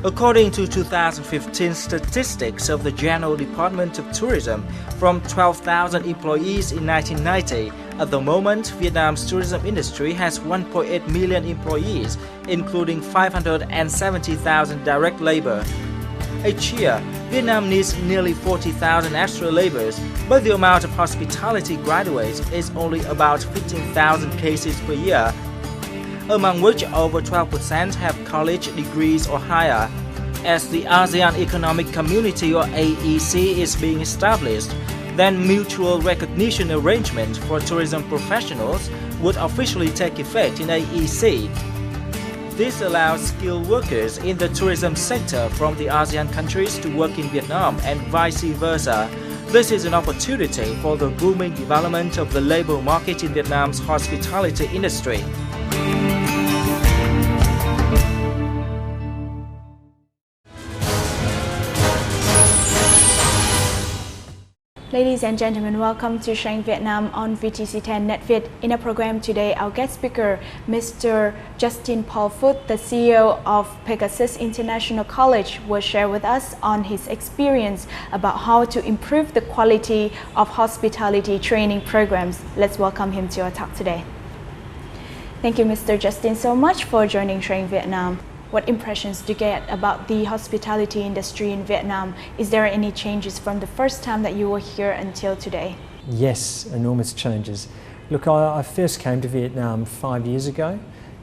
According to 2015 statistics of the General Department of Tourism, from 12,000 employees in 1990, at the moment, Vietnam's tourism industry has 1.8 million employees, including 570,000 direct labor. Each year, Vietnam needs nearly 40,000 extra laborers, but the amount of hospitality graduates is only about 15,000 cases per year, among which over 12% have college degrees or higher. As the ASEAN Economic Community or AEC is being established, then mutual recognition arrangement for tourism professionals would officially take effect in AEC. This allows skilled workers in the tourism sector from the ASEAN countries to work in Vietnam and vice versa. This is an opportunity for the booming development of the labor market in Vietnam's hospitality industry. Ladies and gentlemen, welcome to Shang Vietnam on VTC10 NetViet. In our program today, our guest speaker, Mr. Justin Paul Phut, the CEO of PEGASUS International College, will share with us on his experience about how to improve the quality of hospitality training programs. Let's welcome him to our talk today. Thank you, Mr. Justin, so much for joining Shang Vietnam. What impressions do you get about the hospitality industry in Vietnam? Is there any changes from the first time that you were here until today? Yes, enormous changes. Look, I first came to Vietnam 5 years ago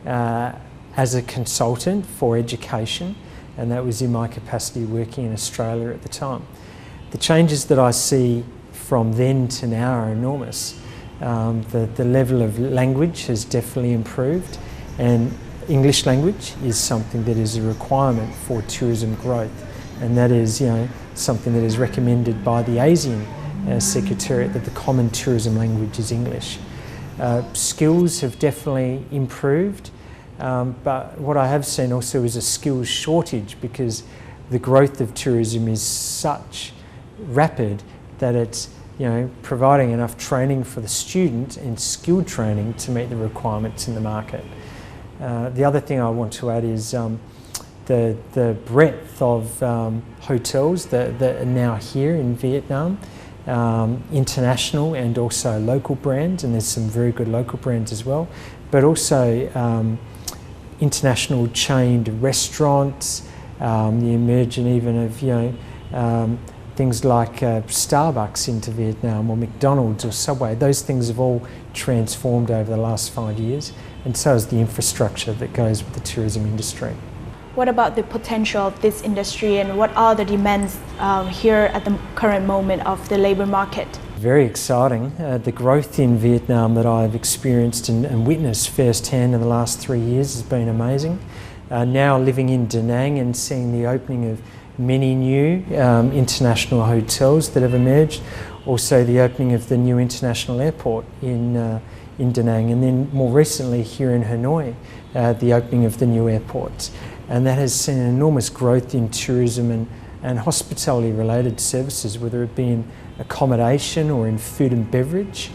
as a consultant for education, and that was in my capacity working in Australia at the time. The changes that I see from then to now are enormous. The level of language has definitely improved, and English language is something that is a requirement for tourism growth, and that is, something that is recommended by the ASEAN Secretariat, that the common tourism language is English. Skills have definitely improved, but what I have seen also is a skills shortage, because the growth of tourism is such rapid that it's providing enough training for the student and skilled training to meet the requirements in the market. The other thing I want to add is the breadth of hotels that are now here in Vietnam, international and also local brands, and there's some very good local brands as well, but also international chained restaurants, the emergence even of things like Starbucks into Vietnam, or McDonald's or Subway. Those things have all transformed over the last 5 years, and so is the infrastructure that goes with the tourism industry. What about the potential of this industry, and what are the demands here at the current moment of the labour market? Very exciting. The growth in Vietnam that I've experienced and witnessed firsthand in the last 3 years has been amazing. Now living in Da Nang and seeing the opening of many new international hotels that have emerged, also the opening of the new international airport in Da Nang, and then more recently here in Hanoi, the opening of the new airports. And that has seen an enormous growth in tourism and hospitality related services, whether it be in accommodation or in food and beverage.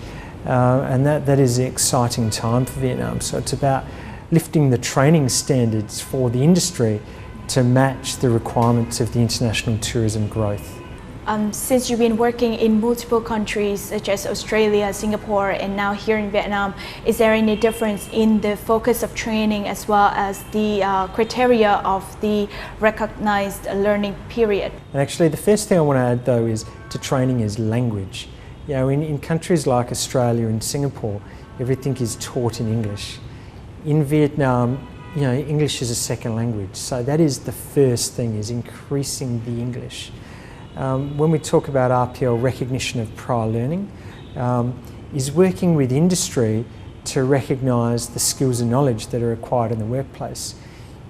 And that is an exciting time for Vietnam. So it's about lifting the training standards for the industry to match the requirements of the international tourism growth. Since you've been working in multiple countries such as Australia, Singapore, and now here in Vietnam, is there any difference in the focus of training as well as the criteria of the recognized learning period? And actually, the first thing I want to add though is to training is language. In countries like Australia and Singapore, everything is taught in English. In Vietnam, English is a second language, so that is the first thing, is increasing the English. When we talk about RPL, recognition of prior learning, is working with industry to recognise the skills and knowledge that are required in the workplace.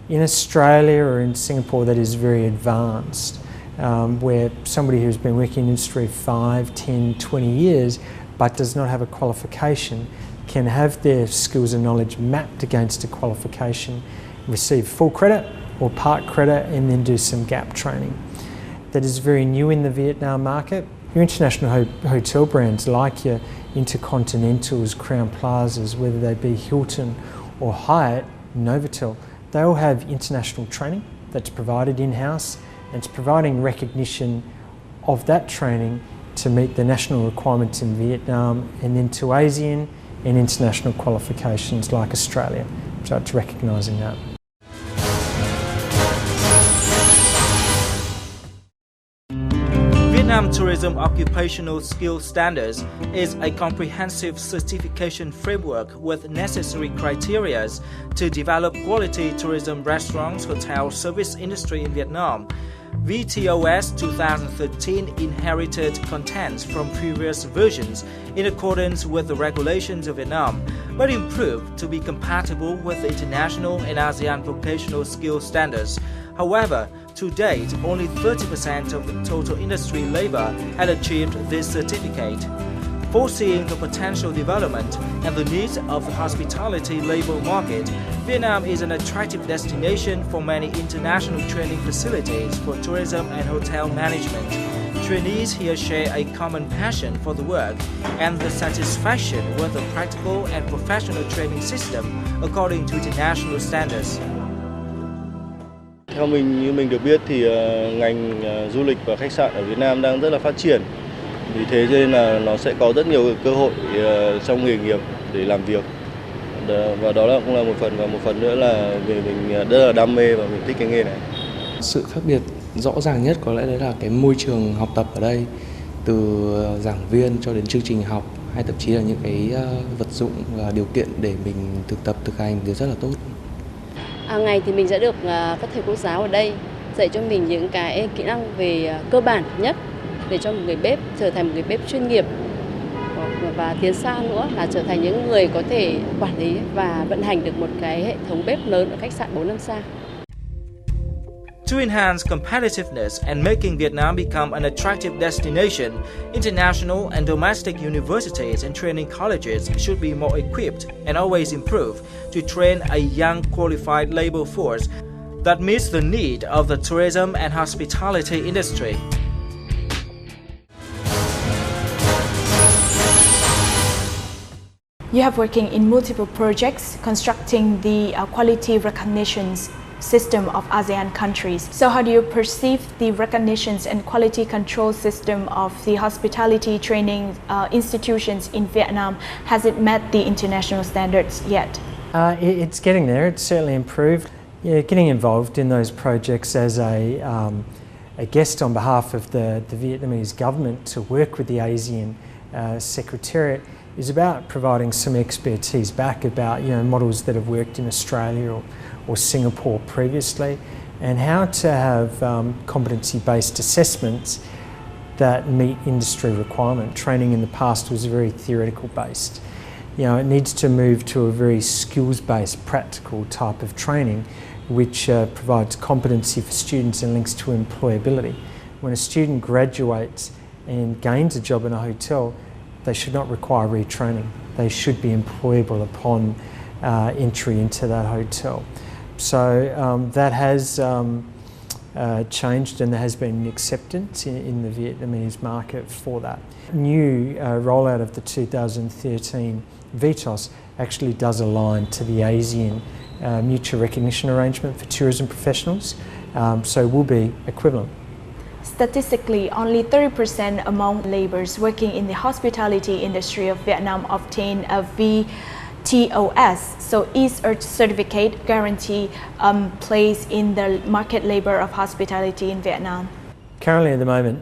In Australia or in Singapore, that is very advanced, where somebody who's been working in industry 5, 10, 20 years but does not have a qualification can have their skills and knowledge mapped against a qualification, receive full credit or part credit, and then do some gap training. That is very new in the Vietnam market. Your international hotel brands like your Intercontinentals, Crown Plazas, whether they be Hilton or Hyatt, Novotel, they all have international training. that's provided in-house, and it's providing recognition of that training to meet the national requirements in Vietnam and then to ASEAN and international qualifications like Australia. So it's recognising that. Vietnam Tourism Occupational Skill Standards is a comprehensive certification framework with necessary criteria to develop quality tourism restaurants, hotel service industry in Vietnam. VTOS 2013 inherited contents from previous versions in accordance with the regulations of Vietnam, but improved to be compatible with the international and ASEAN vocational skill standards. However, to date, only 30% of the total industry labor had achieved this certificate. Foreseeing the potential development and the needs of the hospitality labor market, Vietnam is an attractive destination for many international training facilities for tourism and hotel management. Trainees here share a common passion for the work and the satisfaction with a practical and professional training system according to international standards. Theo như mình được biết thì ngành du lịch và khách sạn ở Việt Nam đang rất là phát triển. Vì thế cho nên là nó sẽ có rất nhiều cơ hội trong nghề nghiệp để làm việc. Và đó là cũng là một phần, và một phần nữa là vì mình rất là đam mê và mình thích cái nghề này. Sự khác biệt rõ ràng nhất có lẽ đấy là cái môi trường học tập ở đây, từ giảng viên cho đến chương trình học hay thậm chí là những cái vật dụng và điều kiện để mình thực tập thực hành đều rất là tốt. Hàng ngày thì mình sẽ được các thầy cô giáo ở đây dạy cho mình những cái kỹ năng về cơ bản nhất để cho một người bếp trở thành một người bếp chuyên nghiệp, và tiến xa nữa là trở thành những người có thể quản lý và vận hành được một cái hệ thống bếp lớn ở khách sạn 4 năm sao. To enhance competitiveness and making Vietnam become an attractive destination, international and domestic universities and training colleges should be more equipped and always improve to train a young qualified labor force that meets the need of the tourism and hospitality industry. You have working in multiple projects constructing the quality recognitions system of ASEAN countries. So how do you perceive the recognitions and quality control system of the hospitality training institutions in Vietnam? Has it met the international standards yet? It's getting there. It's certainly improved. Yeah, getting involved in those projects as a guest on behalf of the Vietnamese government to work with the ASEAN Secretariat is about providing some expertise back about models that have worked in Australia or Singapore previously, and how to have competency-based assessments that meet industry requirement. Training in the past was very theoretical based. It needs to move to a very skills-based, practical type of training which provides competency for students and links to employability. When a student graduates and gains a job in a hotel, they should not require retraining. They should be employable upon entry into that hotel. So that has changed, and there has been an acceptance in the Vietnamese market for that. New rollout of the 2013 VTOS actually does align to the ASEAN mutual recognition arrangement for tourism professionals, so will be equivalent. Statistically, only 30% among laborers working in the hospitality industry of Vietnam obtain a VTOS, so is a certificate guarantee place in the market labor of hospitality in Vietnam? Currently at the moment,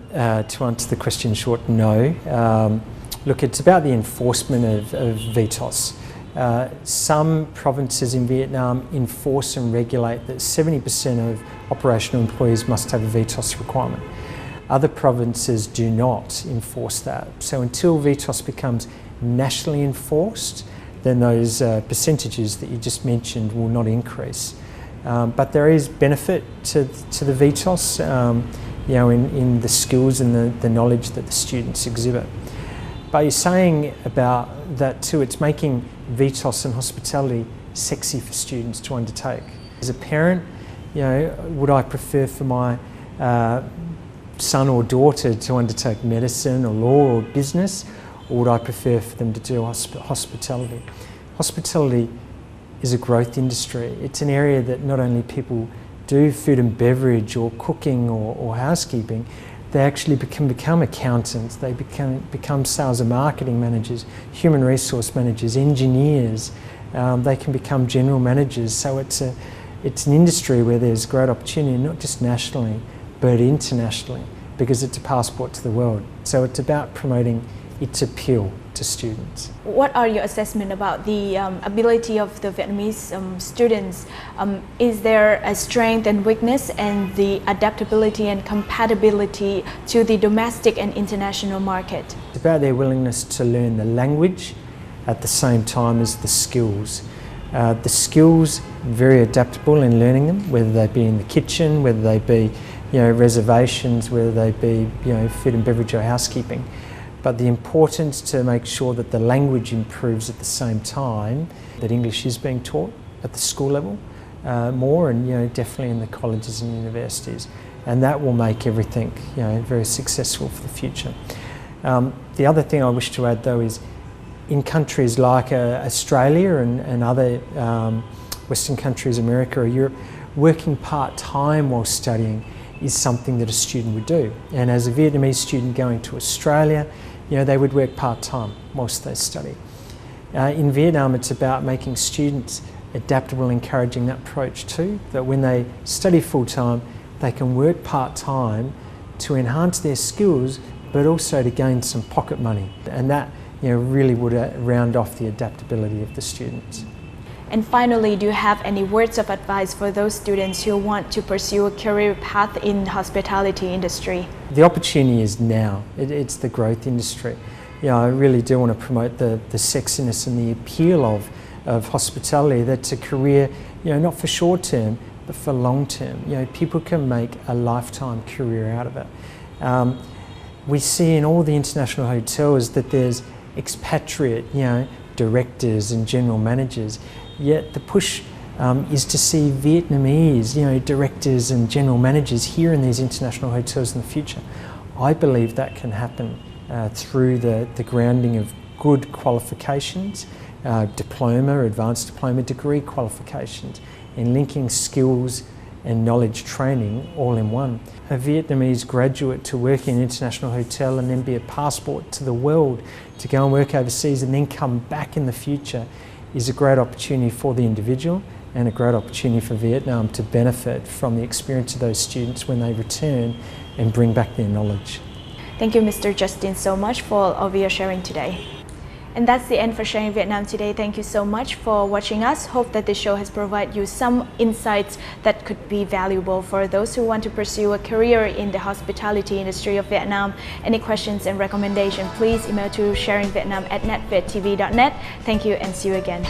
to answer the question short, no. Look, it's about the enforcement of VTOS. Some provinces in Vietnam enforce and regulate that 70% of operational employees must have a VTOS requirement. Other provinces do not enforce that. So until VTOS becomes nationally enforced, then those percentages that you just mentioned will not increase. But there is benefit to the VTOS, in the skills and the knowledge that the students exhibit. But you're saying about that too, it's making VTOS and hospitality sexy for students to undertake. As a parent, would I prefer for my son or daughter to undertake medicine or law or business, or would I prefer for them to do hospitality? Hospitality is a growth industry. It's an area that not only people do food and beverage or cooking or housekeeping, they actually can become accountants, they become sales and marketing managers, human resource managers, engineers, they can become general managers. So it's an industry where there's great opportunity, not just nationally, but internationally, because it's a passport to the world. So it's about promoting its appeal to students. What are your assessment about the ability of the Vietnamese students? Is there a strength and weakness and the adaptability and compatibility to the domestic and international market? It's about their willingness to learn the language at the same time as the skills. The skills, very adaptable in learning them, whether they be in the kitchen, whether they be reservations, whether they be food and beverage or housekeeping. But the importance to make sure that the language improves at the same time, that English is being taught at the school level more, and definitely in the colleges and universities, and that will make everything very successful for the future. The other thing I wish to add though is, in countries like Australia and other Western countries, America or Europe, working part-time while studying is something that a student would do. And as a Vietnamese student going to Australia, they would work part-time whilst they study. In Vietnam, it's about making students adaptable, encouraging that approach too, that when they study full-time, they can work part-time to enhance their skills, but also to gain some pocket money. And that really would round off the adaptability of the students. And finally, do you have any words of advice for those students who want to pursue a career path in the hospitality industry? The opportunity is now. It's the growth industry. I really do want to promote the sexiness and the appeal of hospitality. That's a career, not for short term, but for long term. People can make a lifetime career out of it. We see in all the international hotels that there's expatriate, directors and general managers. Yet the push is to see Vietnamese, directors and general managers here in these international hotels in the future. I believe that can happen through the grounding of good qualifications, diploma, advanced diploma, degree qualifications, and linking skills and knowledge training all in one. A Vietnamese graduate to work in an international hotel and then be a passport to the world to go and work overseas and then come back in the future is a great opportunity for the individual and a great opportunity for Vietnam to benefit from the experience of those students when they return and bring back their knowledge. Thank you, Mr. Justin, so much for all of your sharing today. And that's the end for Sharing Vietnam today. Thank you so much for watching us. Hope that this show has provided you some insights that could be valuable for those who want to pursue a career in the hospitality industry of Vietnam. Any questions and recommendations, please email to sharingvietnam@netvittv.net. Thank you and see you again.